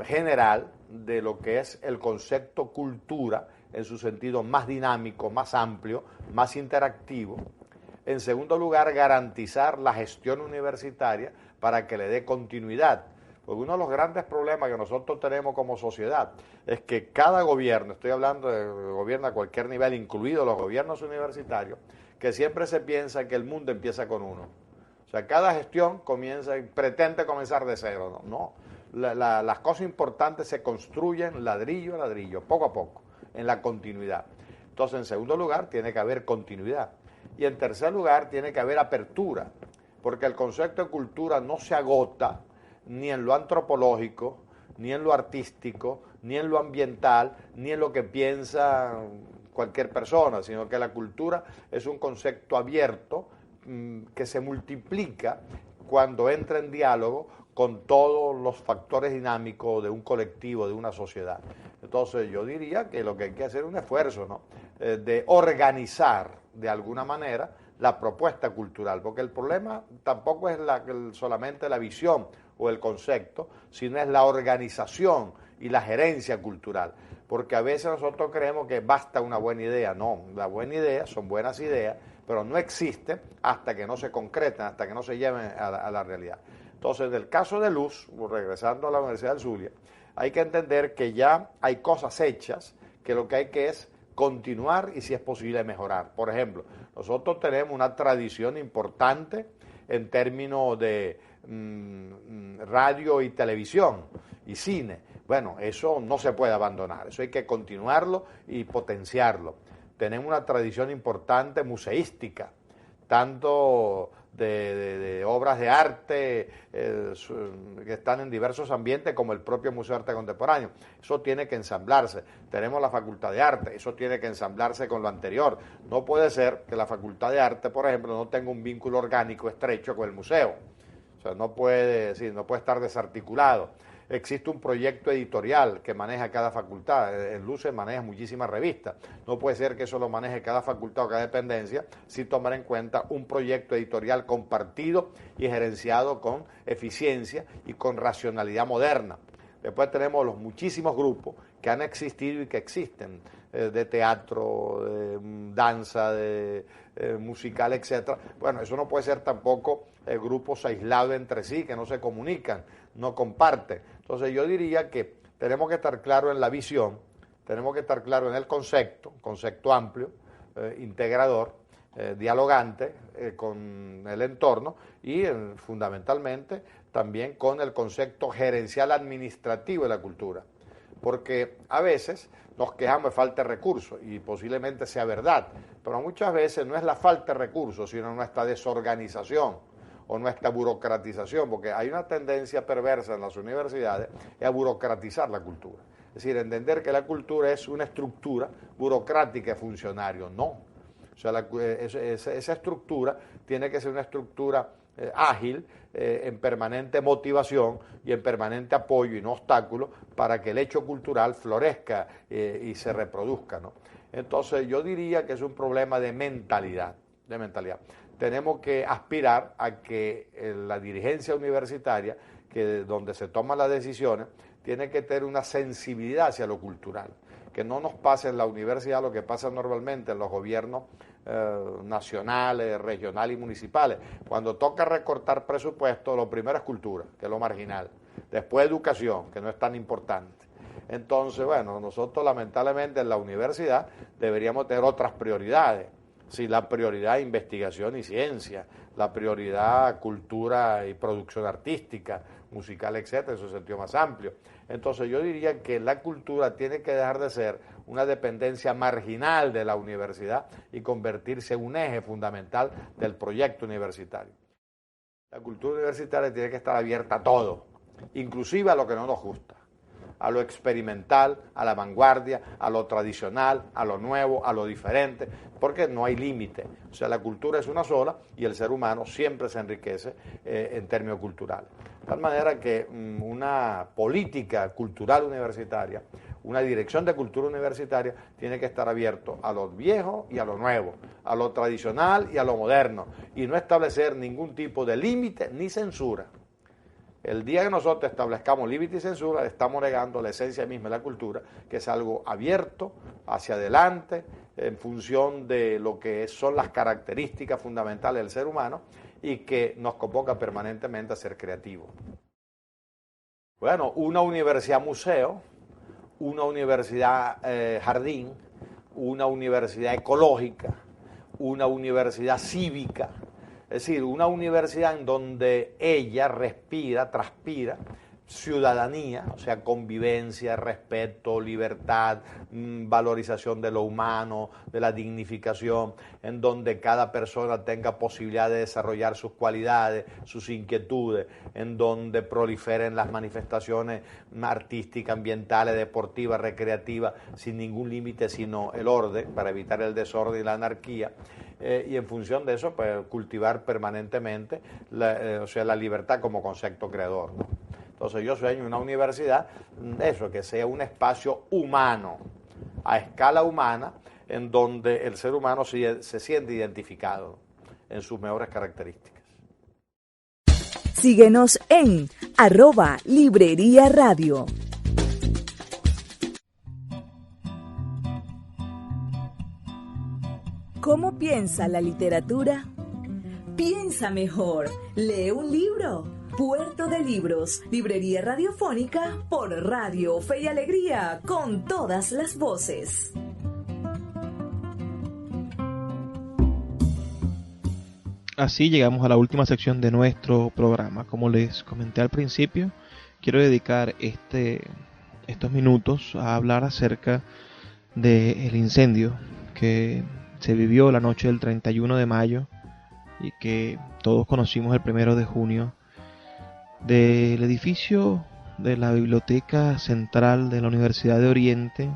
general de lo que es el concepto cultura en su sentido más dinámico, más amplio, más interactivo. En segundo lugar, garantizar la gestión universitaria para que le dé continuidad. Porque uno de los grandes problemas que nosotros tenemos como sociedad es que cada gobierno, estoy hablando de gobierno a cualquier nivel, incluidos los gobiernos universitarios, que siempre se piensa que el mundo empieza con uno. O sea, cada gestión pretende comenzar de cero. No. Las cosas importantes se construyen ladrillo a ladrillo, poco a poco, en la continuidad. Entonces, en segundo lugar, tiene que haber continuidad. Y en tercer lugar, tiene que haber apertura, porque el concepto de cultura no se agota ni en lo antropológico, ni en lo artístico, ni en lo ambiental, ni en lo que piensa cualquier persona, sino que la cultura es un concepto abierto que se multiplica cuando entra en diálogo con todos los factores dinámicos de un colectivo, de una sociedad. Entonces yo diría que lo que hay que hacer es un esfuerzo, ¿no? De organizar de alguna manera la propuesta cultural, porque el problema tampoco es solamente la visión o el concepto, sino es la organización y la gerencia cultural, porque a veces nosotros creemos que basta una buena idea. No, la buena idea son buenas ideas, pero no existen hasta que no se concreten, hasta que no se lleven a la realidad. Entonces, en el caso de Luz, regresando a la Universidad del Zulia, hay que entender que ya hay cosas hechas, que lo que hay que es continuar y si es posible mejorar. Por ejemplo, nosotros tenemos una tradición importante en términos de radio y televisión y cine. Bueno, eso no se puede abandonar, eso hay que continuarlo y potenciarlo. Tenemos una tradición importante museística, tanto de obras de arte que están en diversos ambientes como el propio Museo de Arte Contemporáneo. Eso tiene que ensamblarse. Tenemos la Facultad de Arte, eso tiene que ensamblarse con lo anterior. No puede ser que la Facultad de Arte, por ejemplo, no tenga un vínculo orgánico estrecho con el museo. O sea, no puede estar desarticulado. Existe un proyecto editorial que maneja cada facultad. En Luce maneja muchísimas revistas. No puede ser que eso lo maneje cada facultad o cada dependencia sin tomar en cuenta un proyecto editorial compartido y gerenciado con eficiencia y con racionalidad moderna. Después tenemos los muchísimos grupos que han existido y que existen. de teatro, de danza, de musical, etcétera. Bueno, eso no puede ser tampoco grupos aislados entre sí, que no se comunican, no comparten. Entonces yo diría que tenemos que estar claros en la visión, tenemos que estar claros en el concepto amplio, integrador, dialogante con el entorno y fundamentalmente también con el concepto gerencial administrativo de la cultura. Porque a veces nos quejamos de falta de recursos y posiblemente sea verdad, pero muchas veces no es la falta de recursos, sino nuestra desorganización o nuestra burocratización, porque hay una tendencia perversa en las universidades a burocratizar la cultura. Es decir, entender que la cultura es una estructura burocrática de funcionarios. No. O sea, esa estructura tiene que ser una estructura ágil, en permanente motivación y en permanente apoyo y no obstáculo para que el hecho cultural florezca y se reproduzca, ¿no? Entonces yo diría que es un problema de mentalidad. Tenemos que aspirar a que la dirigencia universitaria, que donde se toman las decisiones, tiene que tener una sensibilidad hacia lo cultural, que no nos pase en la universidad lo que pasa normalmente en los gobiernos nacionales, regionales y municipales. Cuando toca recortar presupuesto, lo primero es cultura, que es lo marginal, después educación, que no es tan importante. Entonces, bueno, nosotros lamentablemente en la universidad deberíamos tener otras prioridades. Sí, la prioridad investigación y ciencia, la prioridad cultura y producción artística, musical, etcétera, en su sentido más amplio. Entonces yo diría que la cultura tiene que dejar de ser una dependencia marginal de la universidad y convertirse en un eje fundamental del proyecto universitario. La cultura universitaria tiene que estar abierta a todo, inclusive a lo que no nos gusta, a lo experimental, a la vanguardia, a lo tradicional, a lo nuevo, a lo diferente, porque no hay límite. O sea, la cultura es una sola y el ser humano siempre se enriquece en términos culturales. De tal manera que una política cultural universitaria, una dirección de cultura universitaria tiene que estar abierto a lo viejo y a lo nuevo, a lo tradicional y a lo moderno, y no establecer ningún tipo de límite ni censura. El día que nosotros establezcamos límite y censura, estamos negando la esencia misma de la cultura, que es algo abierto, hacia adelante, en función de lo que son las características fundamentales del ser humano y que nos convoca permanentemente a ser creativos. Bueno, una universidad museo, una universidad jardín, una universidad ecológica, una universidad cívica. Es decir, una universidad en donde ella respira, transpira ciudadanía, o sea, convivencia, respeto, libertad, valorización de lo humano, de la dignificación, en donde cada persona tenga posibilidad de desarrollar sus cualidades, sus inquietudes, en donde proliferen las manifestaciones artísticas, ambientales, deportivas, recreativas, sin ningún límite, sino el orden, para evitar el desorden y la anarquía. Y en función de eso, pues, cultivar permanentemente la libertad como concepto creador, ¿no? Entonces yo sueño una universidad, eso, que sea un espacio humano, a escala humana, en donde el ser humano se siente identificado en sus mejores características. Síguenos en @Librería Radio. ¿Cómo piensa la literatura? Piensa mejor. Lee un libro. Puerto de Libros, librería radiofónica por Radio Fe y Alegría, con todas las voces. Así llegamos a la última sección de nuestro programa. Como les comenté al principio, quiero dedicar estos minutos a hablar acerca del incendio que se vivió la noche del 31 de mayo y que todos conocimos el 1 de junio, del edificio de la Biblioteca Central de la Universidad de Oriente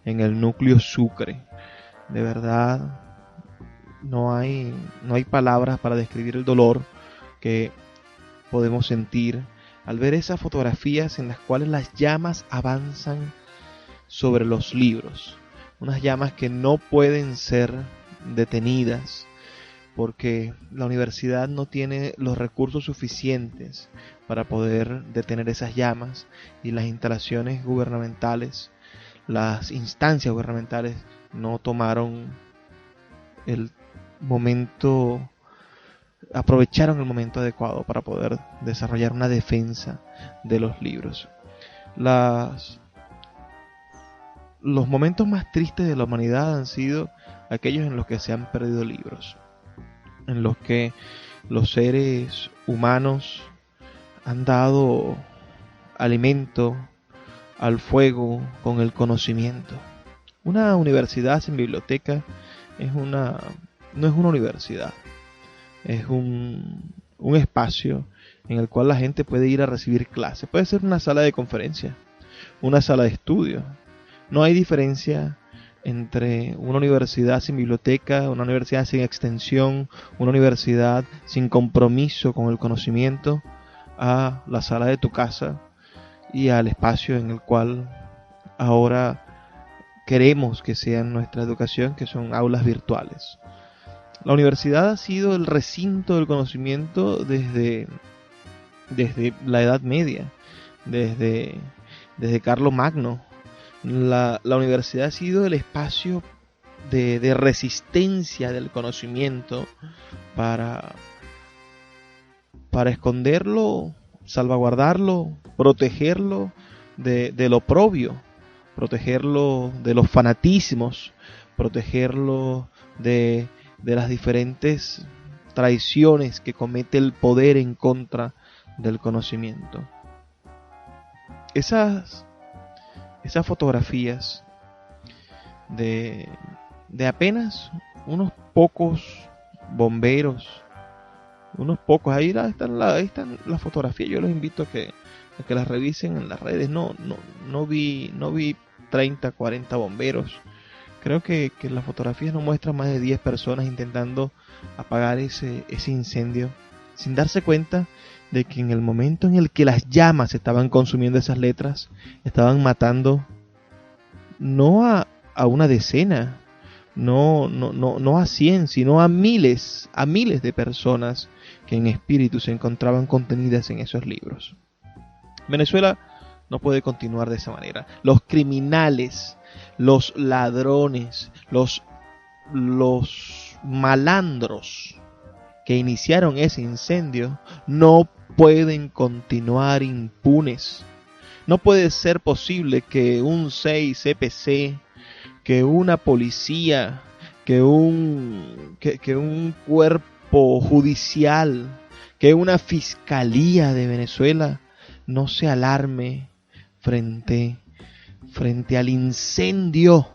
en el núcleo Sucre. De verdad, no hay palabras para describir el dolor que podemos sentir al ver esas fotografías en las cuales las llamas avanzan sobre los libros, unas llamas que no pueden ser detenidas porque la universidad no tiene los recursos suficientes para poder detener esas llamas, y las instalaciones gubernamentales, las instancias gubernamentales no tomaron el momento, aprovecharon el momento adecuado para poder desarrollar una defensa de los libros. Los momentos más tristes de la humanidad han sido aquellos en los que se han perdido libros, en los que los seres humanos han dado alimento al fuego con el conocimiento. Una universidad sin biblioteca no es una universidad, es un espacio en el cual la gente puede ir a recibir clases. Puede ser una sala de conferencia, una sala de estudio. No hay diferencia entre una universidad sin biblioteca, una universidad sin extensión, una universidad sin compromiso con el conocimiento, a la sala de tu casa y al espacio en el cual ahora queremos que sea nuestra educación, que son aulas virtuales. La universidad ha sido el recinto del conocimiento desde la Edad Media, desde Carlomagno. La universidad ha sido el espacio de resistencia del conocimiento para esconderlo, salvaguardarlo, protegerlo de lo oprobio, protegerlo de los fanatismos, protegerlo de las diferentes traiciones que comete el poder en contra del conocimiento. Esas fotografías de apenas unos pocos bomberos, ahí están las fotografías. Yo los invito a que las revisen en las redes. No vi 30, 40 bomberos. Creo que las fotografías no muestran más de 10 personas intentando apagar ese incendio, sin darse cuenta de que en el momento en el que las llamas estaban consumiendo esas letras, estaban matando no a una decena, no a 100, sino a miles de personas que en espíritu se encontraban contenidas en esos libros. Venezuela no puede continuar de esa manera. Los criminales, los ladrones, los malandros que iniciaron ese incendio no pueden continuar impunes. No puede ser posible que un 6 CPC, que una policía, que un cuerpo judicial, que una fiscalía de Venezuela no se alarme frente al incendio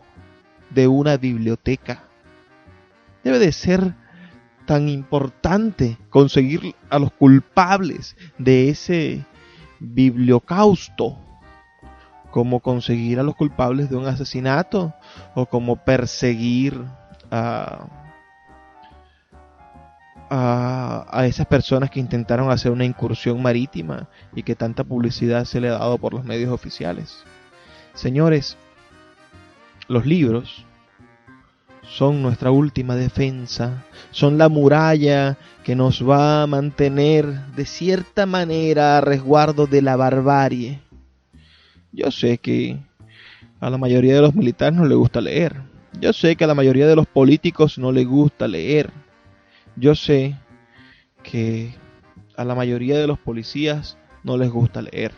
de una biblioteca. Debe de ser tan importante conseguir a los culpables de ese bibliocausto como conseguir a los culpables de un asesinato, o como perseguir a esas personas que intentaron hacer una incursión marítima y que tanta publicidad se le ha dado por los medios oficiales. Señores, los libros son nuestra última defensa, son la muralla que nos va a mantener de cierta manera a resguardo de la barbarie. Yo sé que a la mayoría de los militares no les gusta leer. Yo sé que a la mayoría de los políticos no les gusta leer. Yo sé que a la mayoría de los policías no les gusta leer.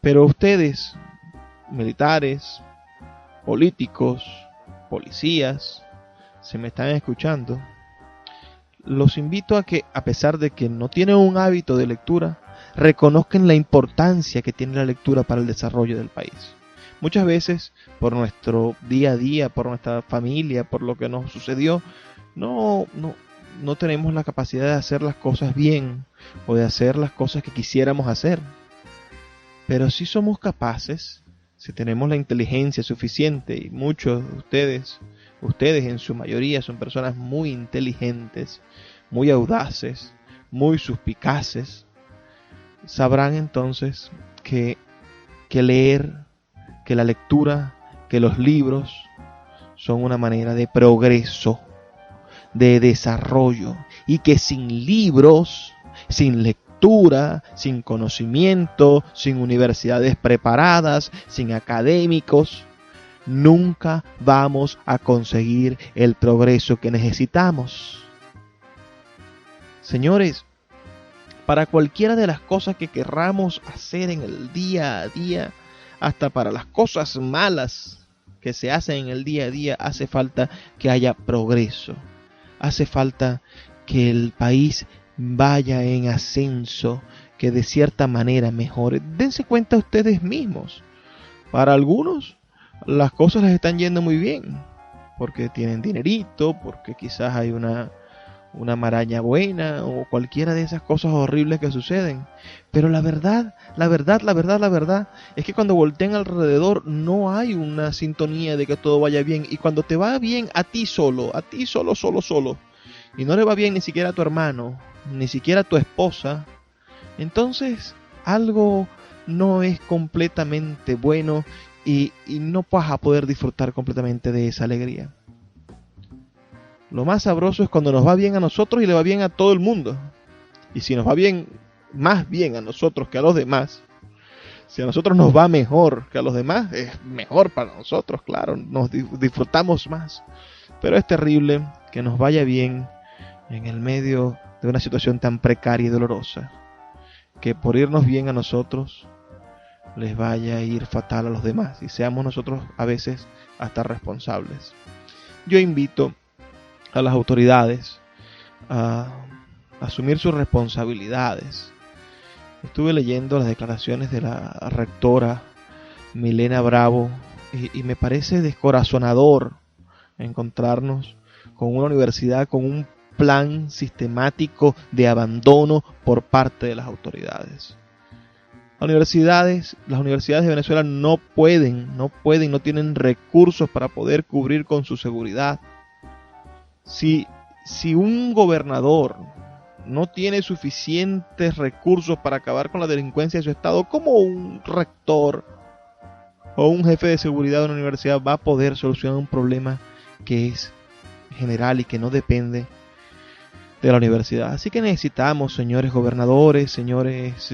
Pero ustedes, militares, políticos, policías, se me están escuchando, los invito a que, a pesar de que no tienen un hábito de lectura, reconozcan la importancia que tiene la lectura para el desarrollo del país. Muchas veces, por nuestro día a día, por nuestra familia, por lo que nos sucedió, no tenemos la capacidad de hacer las cosas bien o de hacer las cosas que quisiéramos hacer. Pero sí somos capaces, si tenemos la inteligencia suficiente, y muchos de ustedes en su mayoría son personas muy inteligentes, muy audaces, muy suspicaces, sabrán entonces que leer, que la lectura, que los libros son una manera de progreso, de desarrollo, y que sin libros, sin lectura, cultura, sin conocimiento, sin universidades preparadas, sin académicos, nunca vamos a conseguir el progreso que necesitamos. Señores, para cualquiera de las cosas que querramos hacer en el día a día, hasta para las cosas malas que se hacen en el día a día, hace falta que haya progreso. Hace falta que el país vaya en ascenso, que de cierta manera mejore. Dense cuenta ustedes mismos. Para algunos las cosas les están yendo muy bien, porque tienen dinerito, porque quizás hay una maraña buena o cualquiera de esas cosas horribles que suceden. Pero la verdad es que cuando voltean alrededor no hay una sintonía de que todo vaya bien. Y cuando te va bien a ti solo, y no le va bien ni siquiera a tu hermano, ni siquiera a tu esposa, entonces algo no es completamente bueno y no vas a poder disfrutar completamente de esa alegría. Lo más sabroso es cuando nos va bien a nosotros y le va bien a todo el mundo. Y si nos va bien, más bien a nosotros que a los demás, si a nosotros nos va mejor que a los demás, es mejor para nosotros, claro, nos disfrutamos más. Pero es terrible que nos vaya bien en el medio de una situación tan precaria y dolorosa, que por irnos bien a nosotros les vaya a ir fatal a los demás y seamos nosotros a veces hasta responsables. Yo invito a las autoridades a asumir sus responsabilidades. Estuve leyendo las declaraciones de la rectora Milena Bravo y me parece descorazonador encontrarnos con una universidad con un plan sistemático de abandono por parte de las autoridades. Las universidades de Venezuela no tienen recursos para poder cubrir con su seguridad. Si un gobernador no tiene suficientes recursos para acabar con la delincuencia de su estado, ¿cómo un rector o un jefe de seguridad de una universidad va a poder solucionar un problema que es general y que no depende de la universidad? Así que necesitamos, señores gobernadores, señores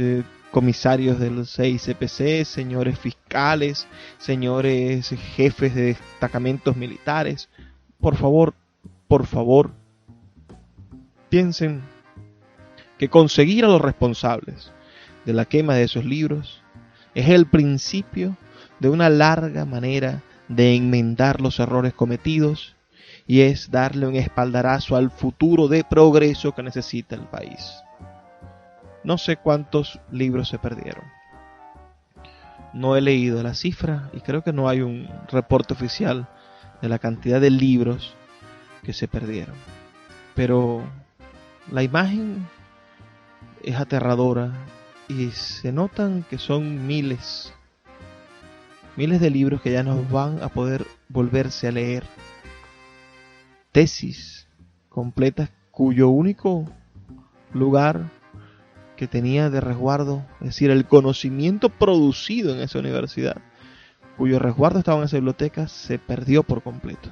comisarios del CICPC, señores fiscales, señores jefes de destacamentos militares, por favor, piensen que conseguir a los responsables de la quema de esos libros es el principio de una larga manera de enmendar los errores cometidos y es darle un espaldarazo al futuro de progreso que necesita el país. No sé cuántos libros se perdieron. No he leído la cifra y creo que no hay un reporte oficial de la cantidad de libros que se perdieron. Pero la imagen es aterradora y se notan que son miles de libros que ya no van a poder volverse a leer. Tesis completas cuyo único lugar que tenía de resguardo, es decir, el conocimiento producido en esa universidad, cuyo resguardo estaba en esa biblioteca, se perdió por completo.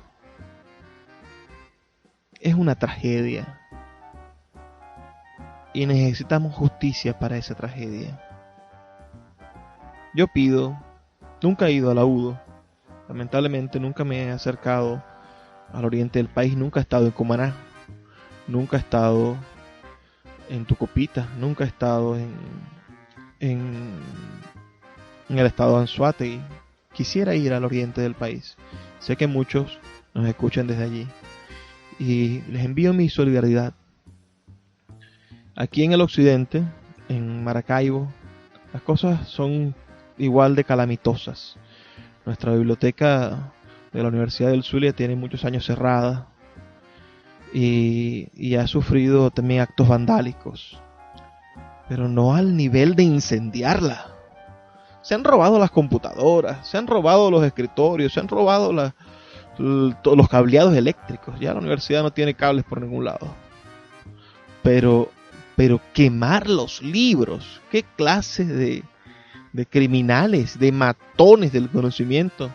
Es una tragedia y necesitamos justicia para esa tragedia. Yo pido, nunca he ido a la UDO, lamentablemente nunca me he acercado al oriente del país, nunca he estado en Cumaná, nunca he estado en Tucupita, nunca he estado en el estado de Anzoátegui. Quisiera ir al oriente del país. Sé que muchos nos escuchan desde allí y les envío mi solidaridad. Aquí en el occidente, en Maracaibo, las cosas son igual de calamitosas. Nuestra biblioteca de la Universidad del Zulia tiene muchos años cerrada y ha sufrido también actos vandálicos, pero no al nivel de incendiarla. Se han robado las computadoras, se han robado los escritorios, se han robado los cableados eléctricos. Ya la universidad no tiene cables por ningún lado. Pero quemar los libros, ¿qué clase de criminales, de matones del conocimiento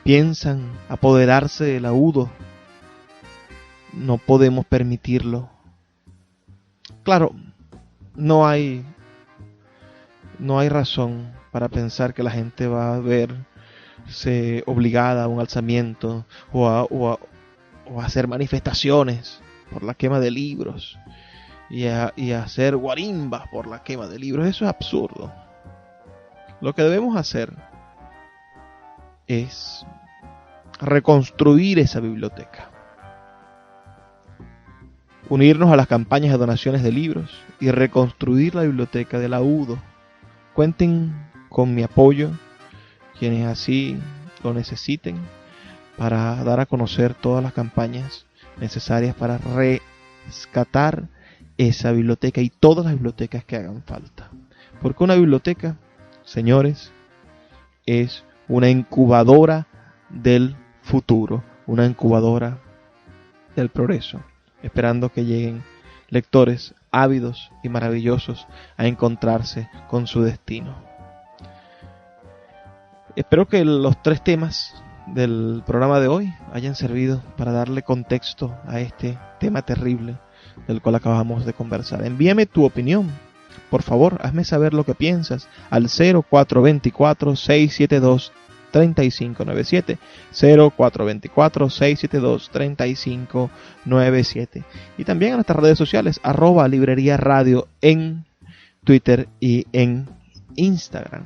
piensan apoderarse de la UDO? No podemos permitirlo. Claro, no hay razón para pensar que la gente va a verse obligada a un alzamiento o a hacer manifestaciones por la quema de libros y a hacer guarimbas por la quema de libros. Eso es absurdo. Lo que debemos hacer es reconstruir esa biblioteca, unirnos a las campañas de donaciones de libros y reconstruir la biblioteca de la UDO. Cuenten con mi apoyo, quienes así lo necesiten, para dar a conocer todas las campañas necesarias para rescatar esa biblioteca y todas las bibliotecas que hagan falta. Porque una biblioteca, señores, es una incubadora del futuro, una incubadora del progreso, esperando que lleguen lectores ávidos y maravillosos a encontrarse con su destino. Espero que los 3 temas del programa de hoy hayan servido para darle contexto a este tema terrible del cual acabamos de conversar. Envíame tu opinión. Por favor, hazme saber lo que piensas al 0424-672-3597, 0424-672-3597, y también a nuestras redes sociales, @librería radio en Twitter y en Instagram.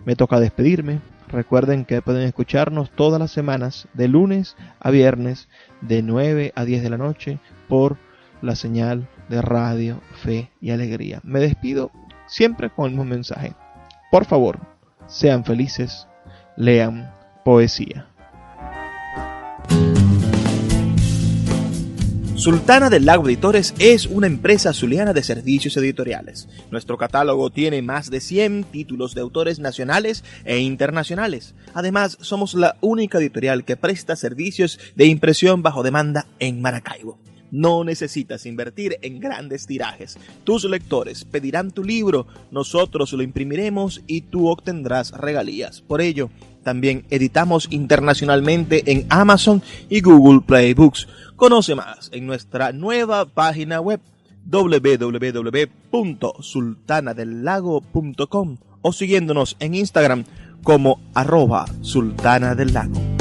Me toca despedirme. Recuerden que pueden escucharnos todas las semanas, de lunes a viernes, de 9 a 10 de la noche, por la señal de Radio Fe y Alegría. Me despido siempre con el mismo mensaje. Por favor, sean felices, lean poesía. Sultana del Lago Editores es una empresa zuliana de servicios editoriales. Nuestro catálogo tiene más de 100 títulos de autores nacionales e internacionales. Además, somos la única editorial que presta servicios de impresión bajo demanda en Maracaibo. No necesitas invertir en grandes tirajes. Tus lectores pedirán tu libro, nosotros lo imprimiremos y tú obtendrás regalías. Por ello, también editamos internacionalmente en Amazon y Google Play Books. Conoce más en nuestra nueva página web www.sultanadelago.com o siguiéndonos en Instagram como @sultanadelago.